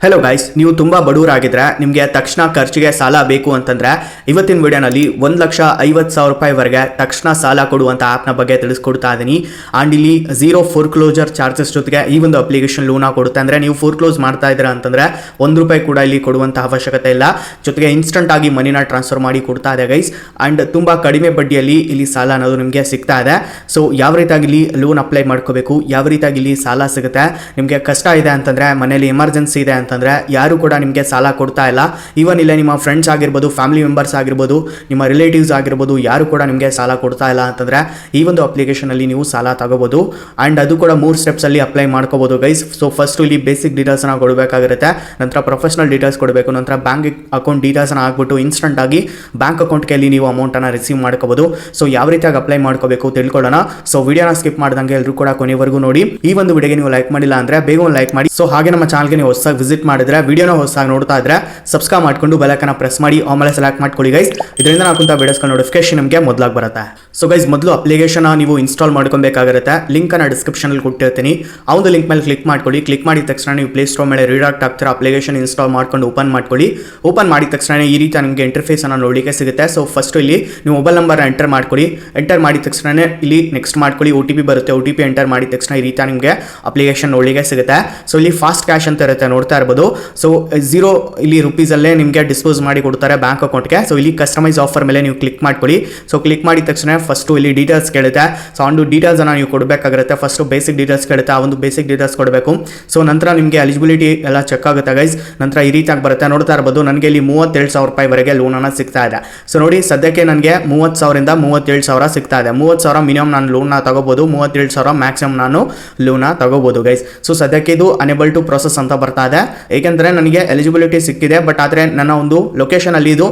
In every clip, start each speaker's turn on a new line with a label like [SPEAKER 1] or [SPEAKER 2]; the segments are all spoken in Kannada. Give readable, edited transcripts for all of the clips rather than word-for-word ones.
[SPEAKER 1] ಹೆಲೋ ಗೈಸ್, ನೀವು ತುಂಬ ಬಡವರಾಗಿದ್ರೆ ನಿಮಗೆ ತಕ್ಷಣ ಖರ್ಚಿಗೆ ಸಾಲ ಬೇಕು ಅಂತಂದ್ರೆ ಇವತ್ತಿನ ವಿಡಿಯೋನಲ್ಲಿ 1,50,000 ತಕ್ಷಣ ಸಾಲ ಕೊಡುವಂಥ ಆ್ಯಪ್ನ ಬಗ್ಗೆ ತಿಳಿಸ್ಕೊಡ್ತಾ ಇದ್ದೀನಿ. ಆ್ಯಂಡ್ ಇಲ್ಲಿ ಝೀರೋ ಫೋರ್ಕ್ಲೋಜರ್ ಚಾರ್ಜಸ್ ಜೊತೆಗೆ ಈ ಒಂದು ಅಪ್ಲಿಕೇಶನ್ ಲೋನ ಕೊಡುತ್ತೆ. ಅಂದರೆ ನೀವು ಫೋರ್ಕ್ಲೋಸ್ ಮಾಡ್ತಾ ಇದ್ದೀರಾ ಅಂತಂದರೆ ₹1 ಕೂಡ ಇಲ್ಲಿ ಕೊಡುವಂಥ ಅವಶ್ಯಕತೆ ಇಲ್ಲ. ಜೊತೆಗೆ ಇನ್ಸ್ಟಂಟ್ ಆಗಿ ಮನಿನ ಟ್ರಾನ್ಸ್ಫರ್ ಮಾಡಿ ಕೊಡ್ತಾ ಇದೆ ಗೈಸ್. ಆ್ಯಂಡ್ ತುಂಬ ಕಡಿಮೆ ಬಡ್ಡಿಯಲ್ಲಿ ಇಲ್ಲಿ ಸಾಲ ಅನ್ನೋದು ನಿಮಗೆ ಸಿಗ್ತಾ ಇದೆ. ಸೊ ಯಾವ ರೀತಿಯಾಗಿ ಇಲ್ಲಿ ಲೋನ್ ಅಪ್ಲೈ ಮಾಡ್ಕೋಬೇಕು, ಯಾವ ರೀತಿಯಾಗಿ ಇಲ್ಲಿ ಸಾಲ ಸಿಗುತ್ತೆ, ನಿಮಗೆ ಕಷ್ಟ ಇದೆ ಅಂತಂದರೆ, ಮನೇಲಿ ಎಮರ್ಜೆನ್ಸಿ ಇದೆ ಅಂತಂದರೆ ಯಾರು ಕೂಡ ನಿಮಗೆ ಸಾಲ ಕೊಡ್ತಾ ಇಲ್ಲ. ಈವನ್ ಇಲ್ಲ ನಿಮ್ಮ ಫ್ರೆಂಡ್ಸ್ ಆಗಿರ್ಬೋದು, ಫ್ಯಾಮಿಲಿ ಮೆಂಬರ್ಸ್ ಆಗಿರ್ಬೋದು, ನಿಮ್ಮ ರಿಲೇಟಿವ್ಸ್ ಆಗಿರ್ಬೋದು, ಯಾರು ಕೂಡ ನಿಮಗೆ ಸಾಲ ಕೊಡ್ತಾ ಇಲ್ಲ ಅಂತಂದರೆ ಈ ಒಂದು ಅಪ್ಲಿಕೇಶನಲ್ಲಿ ನೀವು ಸಾಲ ತಗೋಬೋದು. ಆ್ಯಂಡ್ ಅದು ಕೂಡ 3 ಸ್ಟೆಪ್ಸಲ್ಲಿ ಅಪ್ಲೈ ಮಾಡ್ಕೋಬೋದು ಗೈಸ್. ಸೊ ಫಸ್ಟು ಇಲ್ಲಿ ಬೇಸಿಕ್ ಡೀಟೇಲ್ಸ್ನ ಕೊಡಬೇಕಾಗಿರುತ್ತೆ, ನಂತರ ಪ್ರೊಫೆಷನಲ್ ಡೀಟೇಲ್ಸ್ ಕೊಡಬೇಕು, ನಂತರ ಬ್ಯಾಂಕ್ ಅಕೌಂಟ್ ಡೀಟೇಲ್ಸ್ನ ಹಾಕ್ಬಿಟ್ಟು ಇನ್ಸ್ಟಂಟ್ ಆಗಿ ಬ್ಯಾಂಕ್ ಅಕೌಂಟ್ಗೆ ಅಲ್ಲಿ ನೀವು ಅಮೌಂಟನ್ನು ರಿಸೀವ್ ಮಾಡ್ಕೋಬೋದು. ಸೊ ಯಾವ ರೀತಿಯಾಗಿ ಅಪ್ಲೈ ಮಾಡ್ಕೋಬೇಕು ತಿಳ್ಕೊಳ್ಳೋಣ. ಸೊ ವಿಡಿಯೋನ ಸ್ಕಿಪ್ ಮಾಡ್ದಂಗೆ ಎಲ್ಲರೂ ಕೂಡ ಕೊನೆವರೆಗೂ ನೋಡಿ. ಈ ಒಂದು ವಿಡಿಯೋಗೆ ನೀವು ಲೈಕ್ ಮಾಡಿಲ್ಲ ಅಂದರೆ ಬೇಗ ಒಂದು ಲೈಕ್ ಮಾಡಿ. ಸೊ ಹಾಗೆ ನಮ್ಮ ಚಾನಲ್ಗೆ ನೀವು ಹೊಸದಾಗಿ ವಿಸಿಟ್ ಮಾಡಿದ್ರೆ, ವಿಡಿಯೋನ ಹೊಸದಾಗಿ ನೋಡ್ತಾ ಇದ್ರೆ ಸಬ್ಸ್ಕ್ರೈಬ್ ಮಾಡ್ಕೊಂಡು ಬೆಲ್ ಐಕಾನ್ ಪ್ರೆಸ್ ಮಾಡಿ ಆಮೇಲೆ ಸೆಲೆಕ್ಟ್ ಮಾಡ್ಕೊಳ್ಳಿ ಗೈಸ್. ಇದರಿಂದ ನಾಕುಂತ ವಿಡಿಯೋಸ್ಗಳ ನೋಟಿಫಿಕೇಶನ್ ನಿಮಗೆ ಮೊದಲಾಗಿ ಬರುತ್ತೆ. ಸೊ ಗೈಸ್, ಮೊದಲು ಅಪ್ಲಿಕೇಶನ್ ನೀವು ಇನ್ಸ್ಟಾಲ್ ಮಾಡ್ಕೊಬೇಕಾಗಿರುತ್ತೆ. ಲಿಂಕ್ ಅನ್ನು ಡಿಸ್ಕ್ರಿಪ್ಷನ್ ಅಲ್ಲಿ ಕೊಟ್ಟಿರ್ತೀನಿ. ಆ ಒಂದು ಲಿಂಕ್ ಮೇಲೆ ಕ್ಲಿಕ್ ಮಾಡ್ಕೊಳ್ಳಿ. ಕ್ಲಿಕ್ ಮಾಡಿದ ತಕ್ಷಣ ನೀವು ಪ್ಲೇ ಸ್ಟೋರ್ ಮೇಲೆ ರೀಡಾಕ್ಟ್ ಆಗ್ತೀರಾ. ಅಪ್ಲಿಕೇಶನ್ ಇನ್ಸ್ಟಾಲ್ ಮಾಡ್ಕೊಂಡು ಓಪನ್ ಮಾಡ್ಕೊಳ್ಳಿ. ಓಪನ್ ಮಾಡಿದ ತಕ್ಷಣ ಈ ರೀತಿ ನಿಮಗೆ ಇಂಟರ್ಫೇಸ್ ಅನ್ನು ನೋಡಲಿಕ್ಕೆ ಸಿಗುತ್ತೆ. ಸೊ ಫಸ್ಟ್ ಇಲ್ಲಿ ನೀವು ಮೊಬೈಲ್ ನಂಬರ್ ಎಂಟರ್ ಮಾಡ್ಕೊಳ್ಳಿ. ಎಂಟರ್ ಮಾಡಿದ ತಕ್ಷಣ ಇಲ್ಲಿ ನೆಕ್ಸ್ಟ್ ಮಾಡ್ಕೊಳ್ಳಿ. OTP ಬರುತ್ತೆ. OTP ಎಂಟರ್ ಮಾಡಿದ ತಕ್ಷಣ ಈ ರೀತಿ ನಿಮಗೆ ಅಪ್ಲಿಕೇಶನ್ ನೋಡಲಿಕ್ಕೆ ಸಿಗುತ್ತೆ. ಸೊ ಇಲ್ಲಿ ಫಾಸ್ಟ್ ಕ್ಯಾಶ್ ಅಂತ ಇರುತ್ತೆ, ನೋಡ್ತಾ ಇರ್ಬೋದು. ಸೊ 0 ಇಲ್ಲಿ ರುಪೀಸಲ್ಲೇ ನಿಮಗೆ ಡಿಸ್ಪೋಸ್ ಮಾಡಿ ಕೊಡ್ತಾರೆ ಬ್ಯಾಂಕ್ ಅಕೌಂಟ್ಗೆ. ಸೊ ಇಲ್ಲಿ ಕಸ್ಟಮೈಸ್ ಆಫರ್ ಮೇಲೆ ನೀವು ಕ್ಲಿಕ್ ಮಾಡ್ಕೊಳ್ಳಿ. ಸೊ ಕ್ಲಿಕ್ ಮಾಡಿದ ತಕ್ಷಣ ಫಸ್ಟು ಇಲ್ಲಿ ಡೀಟೇಲ್ಸ್ ಕೇಳುತ್ತೆ. ಸೊ ಒಂದು ಡೀಟೇಲ್ಸನ್ನು ನೀವು ಕೊಡಬೇಕಾಗಿರುತ್ತೆ. ಫಸ್ಟು ಬೇಸಿಕ್ ಡೀಟೇಲ್ಸ್ ಕೇಳುತ್ತೆ, ಆ ಒಂದು ಬೇಸಿಕ್ ಡೀಟೇಲ್ಸ್ ಕೊಡಬೇಕು. ಸೊ ನಂತರ ನಿಮಗೆ ಎಲಿಜಿಬಿಲಿಟಿ ಎಲ್ಲ ಚೆಕ್ ಆಗುತ್ತೆ ಗೈಸ್. ನಂತರ ಈ ರೀತಿಯಾಗಿ ಬರುತ್ತೆ, ನೋಡ್ತಾ ಇರ್ಬೋದು. ನನಗೆ ಇಲ್ಲಿ ₹37,000 ಲೋನನ್ನು ಸಿಗ್ತಾ ಇದೆ. ಸೊ ನೋಡಿ, ಸದ್ಯಕ್ಕೆ ನನಗೆ 30,000ರಿಂದ 37,000 ಸಿಗ್ತಾ ಇದೆ. 30,000 ಮಿನಿಮಮ್ ನಾನು ಲೋನ್ನ ತಗೋಬೋದು, 37,000 ಮ್ಯಾಕ್ಸಿಮಮ್ ನಾನು ಲೋನ ತಗೋಬೋದು ಗೈಸ್. ಸೊ ಸದ್ಯಕ್ಕೆ ಇದು ಅನೇಬಲ್ ಟು ಪ್ರೊಸೆಸ್ ಅಂತ ಬರ್ತಾ ಇದೆ, ಏಕೆಂದರೆ ನನಗೆ ಎಲಿಜಿಬಿಲಿಟಿ ಸಿಕ್ಕಿದೆ. ಬಟ್ ಆದರೆ ನನ್ನ ಒಂದು ಲೊಕೇಶನ್ ಅಲ್ಲಿ ಇದು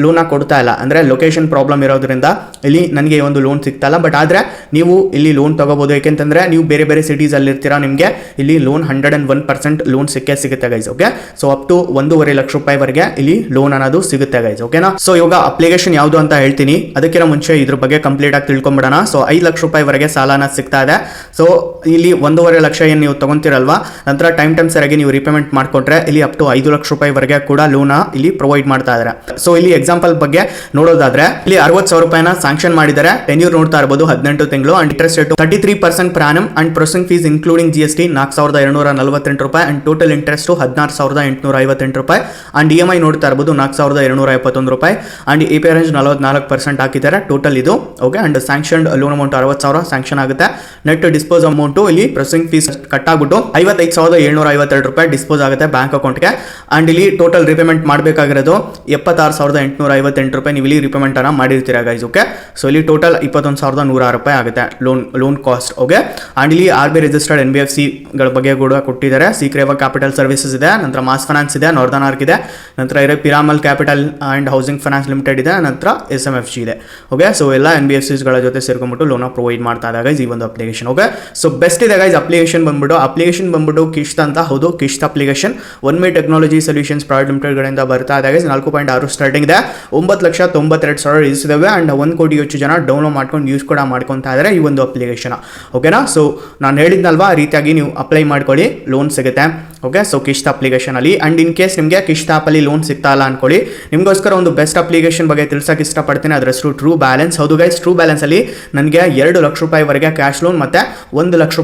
[SPEAKER 1] ಲೋನ ಕೊಡ್ತಾ ಇಲ್ಲ. ಅಂದರೆ ಲೊಕೇಶನ್ ಪ್ರಾಬ್ಲಮ್ ಇರೋದ್ರಿಂದ ಇಲ್ಲಿ ನನಗೆ ಒಂದು ಲೋನ್ ಸಿಗ್ತಾ ಇಲ್ಲ. ಬಟ್ ಆದರೆ ನೀವು ಇಲ್ಲಿ ಲೋನ್ ತಗೋಬಹುದು, ಏಕೆಂತಂದ್ರೆ ನೀವು ಬೇರೆ ಬೇರೆ ಸಿಟೀಸ್ ಅಲ್ಲಿ ಇರ್ತೀರಾ, ನಿಮಗೆ ಇಲ್ಲಿ ಲೋನ್ 101% ಲೋನ್ ಸಿಗುತ್ತೆ guys. Okay, so up to ₹1.5 lakh ಇಲ್ಲಿ ಲೋನ್ ಅನ್ನೋದು ಸಿಗುತ್ತೆ ಗೈಸ್. ಓಕೆನಾ. ಸೊ ಇವಾಗ ಅಪ್ಲಿಕೇಶನ್ ಯಾವುದು ಅಂತ ಹೇಳ್ತೀನಿ. ಅದಕ್ಕಿಂತ ಮುಂಚೆ ಇದ್ರ ಬಗ್ಗೆ ಕಂಪ್ಲೀಟ್ ಆಗಿ ತಿಳ್ಕೊಂಬಿಡೋಣ. ಸೊ ₹5 ಲಕ್ಷ ಸಾಲನ ಸಿಗ್ತಾ ಇದೆ. ಸೊ ಇಲ್ಲಿ ₹1.5 ಲಕ್ಷ ಏನು ನೀವು ತಗೊಂತೀರಲ್ವಾ, ನಂತರ ಟೈಮ್ ಸರಿಯಾಗಿ ನೀವು ರಿಪೇಮೆಂಟ್ ಮಾಡ್ಕೊಂಡ್ರೆ ಇಲ್ಲಿ ಅಪ್ ಟು ₹5 ಲಕ್ಷ ಕೂಡ ಲೋನ್ ಇಲ್ಲಿ ಪ್ರೊವೈಡ್ ಮಾಡ್ತಾ ಇದ್ದಾರೆ. ಸೊ ಇಲ್ಲಿ ಎಕ್ಸಾಂಪಲ್ ಬಗ್ಗೆ ನೋಡೋದಾದ್ರೆ ಇಲ್ಲಿ ₹60,000 ಸ್ಯಾಂಕ್ಷನ್ ಮಾಡಿದ್ದಾರೆ. ಟೆನ್ಯೂರ್ ನೋಡ್ತಾ ಇರಬಹುದು 18 ತಿಂಗಳು. And interest rate 33% per annum and processing fees including GST ₹4,248 and total interest ₹16,858 and EMI ನೋಡ್ತಾ ಇರಬಹುದು ₹4,271 ಅಂಡ್ APR ರೇಂಜ್ 44% ಹಾಕಿದ್ದಾರೆ ಟೋಟಲ್ ಇದು. Okay, and sanction loan amount 60,000 sanction ಆಗುತ್ತೆ. ನೆಟ್ ಡಿಸ್ಪೋಸ್ ಅಮೌಂಟ್ ಇಲ್ಲಿ ಪ್ರೊಸೆಸಿಂಗ್ ಫೀಸ್ ಕಟ್ ಆಗ್ಬಿಟ್ಟು ₹55,752 ಡಿಸ್ಪೋಸ್ ಆಗುತ್ತೆ ಬ್ಯಾಂಕ್ ಅಕೌಂಟ್ಗೆ. ಅಂಡ್ ಇಲ್ಲಿ ಟೋಟಲ್ ರಿಪೇಮೆಂಟ್ ಮಾಡಬೇಕಾಗಿರೋದು ₹76,858 ನೀವು ಇಲ್ಲಿ ರಿಪೇಮೆಂಟ್ ಅನ್ನ ಮಾಡಿರ್ತೀರಾ ಗೈಸ್. ಓಕೆ, ಸೊ ಇಲ್ಲಿ ಟೋಟಲ್ ₹21,106 ಆಗುತ್ತೆ ಲೋನ್ ಕಾಸ್ಟ್. ಓಕೆ, ಅಂಡ್ ಇಲ್ಲಿ RBI ರಿಜಿಸ್ಟರ್ಡ್ NBFC ಗಳ ಬಗ್ಗೆ ಕೂಡ ಕೊಟ್ಟಿದ್ದಾರೆ. ಸೀಕ್ರೇವಾ ಕ್ಯಾಪಿಟಲ್ ಸರ್ವಿಸಸ್ ಇದೆ, ನಂತರ ಮಾಸ್ ಫೈನಾನ್ಸ್ ಇದೆ, ನಾರ್ದನ್ ಆರ್ಕ್ ಇದೆ, ನಂತರ Piramal capital and housing finance limited ಇದೆ, ನಂತರ SMFG ಇದೆ. ಓಕೆ, ಸೊ ಎಲ್ಲ NBFCs ಗಳ ಜೊತೆ ಸೇರ್ಕೊಂಡ್ಬಿಟ್ಟು ಲೋನ್ ಪ್ರೊವೈಡ್ ಮಾಡ್ತಾ ಇದೆ ಗೈಸ್ ಈ ಒಂದು ಅಪ್ಲಿಕೇಶನ್. ಓಕೆ, ಸೊ ಬೆಸ್ಟ್ ಇದೆ ಗೈಸ್ ಅಪ್ಲಿಕೇಶನ್ ಬಂದ್ಬಿಟ್ಟು ಕಿಶ್ತ್ ಅಂತ. ಹೌದು, Kissht application OnEMI technology solutions private limited ಗಳಿಂದ ಬರ್ತಾ ಇದೆ ಗೈಸ್. 4.6 ಸ್ಟಾರ್ಟಿಂಗ್ ಇದೆ. 9,92,000 ಯೂಸ್ ಇದಾವೆ ಅಂಡ್ 1 ಕೋಟಿ ಹೆಚ್ಚು ಜನ ಡೌನ್ಲೋಡ್ ಮಾಡ್ಕೊಂಡು ಯೂಸ್ ಕೂಡ ಮಾಡ್ಕೊತಾ ಇದ್ದಾರೆ ಈ ಒಂದು ಅಪ್ಲಿಕೇಶನ್. ಓಕೆನಾ. ಸೊ ನಾನು ಹೇಳಿದ್ನಲ್ವಾ, ಆ ರೀತಿಯಾಗಿ ನೀವು ಅಪ್ಲೈ ಮಾಡ್ಕೊಳ್ಳಿ, ಲೋನ್ ಸಿಗುತ್ತೆ. ಓಕೆ, ಸೊ ಕಿಶ್ತ್ ಅಪ್ಲಿಕೇಶನ್ ಅಲ್ಲಿ. ಅಂಡ್ ಇನ್ ಕೇಸ್ ನಿಮಗೆ ಕಿಶ್ತ್ ಆಪ್ ಅಲ್ಲಿ ಲೋನ್ ಸಿಗ್ತಾ ಇಲ್ಲ ಅನ್ಕೊಳ್ಳಿ, ನಿಮಗೋಸ್ಕರ ಒಂದು ಬೆಸ್ಟ್ ಅಪ್ಲಿಕೇಶನ್ ಬಗ್ಗೆ ತಿಳಿಸಕ್ಕೆ ಇಷ್ಟಪಡ್ತೀನಿ. ಅದರ ಹೆಸರು ಟ್ರೂ ಬ್ಯಾಲೆನ್ಸ್. ಹೌದು ಗೈಸ್, ಟ್ರೂ ಬ್ಯಾಲೆನ್ಸ್ ಅಲ್ಲಿ ನನಗೆ ₹2 ಲಕ್ಷ ಕ್ಯಾಶ್ ಲೋನ್ ಮತ್ತೆ ₹1 ಲಕ್ಷ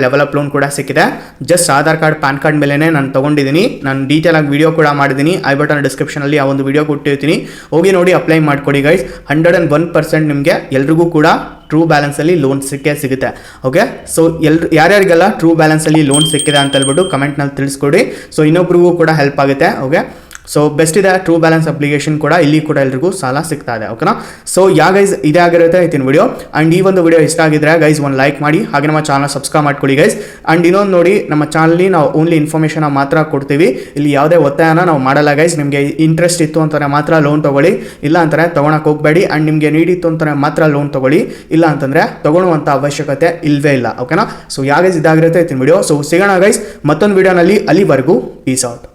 [SPEAKER 1] ಲೆವೆಲ್ ಅಪ್ ಲೋನ್ ಕೂಡ ಸಿಕ್ಕಿದೆ. Just Aadhaar card, PAN card ಮೇಲೆ ನಾನು ತಗೊಂಡಿದ್ದೀನಿ. ನಾನು ಡೀಟೇಲ್ ಆಗಿ ವಿಡಿಯೋ ಕೂಡ ಮಾಡಿದ್ದೀನಿ. ಐ ಬಟನ್ ಡಿಸ್ಕ್ರಿಪ್ಷನ್ ಅಲ್ಲಿ ಆ ಒಂದು ವಿಡಿಯೋ ಕೊಟ್ಟಿರ್ತೀನಿ, ಹೋಗಿ ನೋಡಿ ಅಪ್ಲೈ ಮಾಡ್ಕೊಡಿ ಗೈಸ್. 101% ನಿಮಗೆ ಎಲ್ರಿಗೂ ಕೂಡ ಟ್ರೂ ಬ್ಯಾಲೆನ್ಸ್ ಅಲ್ಲಿ ಲೋನ್ ಸಿಗುತ್ತೆ. ಓಕೆ, ಸೊ ಯಾರ್ಯಾರಿಗೆಲ್ಲ ಟ್ರೂ ಬ್ಯಾಲೆನ್ಸ್ ಅಲ್ಲಿ ಲೋನ್ ಸಿಕ್ಕಿದೆ ಅಂತ ಹೇಳ್ಬಿಟ್ಟು ಕಮೆಂಟ್ ನಲ್ಲಿ ತಿಳಿಸ್ಕೊಡಿ. ಸೊ ಇನ್ನೊಬ್ರಿಗೂ ಕೂಡ ಹೆಲ್ಪ್ ಆಗುತ್ತೆ. ಓಕೆ, ಸೊ ಬೆಸ್ಟ್ ಇದೆ ಟ್ರೂ ಬ್ಯಾಲೆನ್ಸ್ ಅಪ್ಲಿಕೇಶನ್ ಕೂಡ. ಇಲ್ಲಿ ಕೂಡ ಎಲ್ರಿಗೂ ಸಾಲ ಸಿಗ್ತಾ ಇದೆ. ಓಕೆನಾ. ಸೊ ಗೈಸ್, ಇದೇ ಆಗಿರುತ್ತೆ ಇವತ್ತಿನ ವಿಡಿಯೋ. ಅಂಡ್ ಈ ಒಂದು ವಿಡಿಯೋ ಇಷ್ಟ ಆಗಿದ್ರೆ ಗೈಸ್ ಒಂದು ಲೈಕ್ ಮಾಡಿ, ಹಾಗೆ ನಮ್ಮ ಚಾನಲ್ ಸಬ್ಸ್ಕ್ರೈಬ್ ಮಾಡ್ಕೊಳ್ಳಿ ಗೈಸ್. ಅಂಡ್ ಇನ್ನೊಂದು ನೋಡಿ, ನಮ್ಮ ಚಾನಲ್ನಲ್ಲಿ ನಾವು ಓನ್ಲಿ ಇನ್ಫಾರ್ಮೇಷನ್ ಮಾತ್ರ ಕೊಡ್ತೀವಿ. ಇಲ್ಲಿ ಯಾವುದೇ ಒತ್ತಾಯನ ನಾವು ಮಾಡಲ್ಲ ಗೈಸ್. ನಿಮಗೆ ಇಂಟ್ರೆಸ್ಟ್ ಇತ್ತು ಅಂತಾನೆ ಮಾತ್ರ ಲೋನ್ ತಗೊಳ್ಳಿ, ಇಲ್ಲ ಅಂತಾರೆ ತಗೊಳಕ್ ಹೋಗಬೇಡಿ. ಅಂಡ್ ನಿಮಗೆ ನೀಡಿತ್ತು ಅಂತಾನೆ ಮಾತ್ರ ಲೋನ್ ತಗೊಳ್ಳಿ, ಇಲ್ಲ ಅಂತಂದ್ರೆ ತಗೊಳ್ಳುವಂತ ಅವಶ್ಯಕತೆ ಇಲ್ವೇ ಇಲ್ಲ. ಓಕೆನಾ. ಸೊ ಗೈಸ್, ಇದಾಗಿರುತ್ತೆ ಇವತ್ತಿನ ವಿಡಿಯೋ. ಸೊ ಸಿಗೋಣ ಗೈಸ್ ಮತ್ತೊಂದು ವಿಡಿಯೋನಲ್ಲಿ. ಅಲ್ಲಿವರೆಗೂ ಪೀಸ್ ಔಟ್.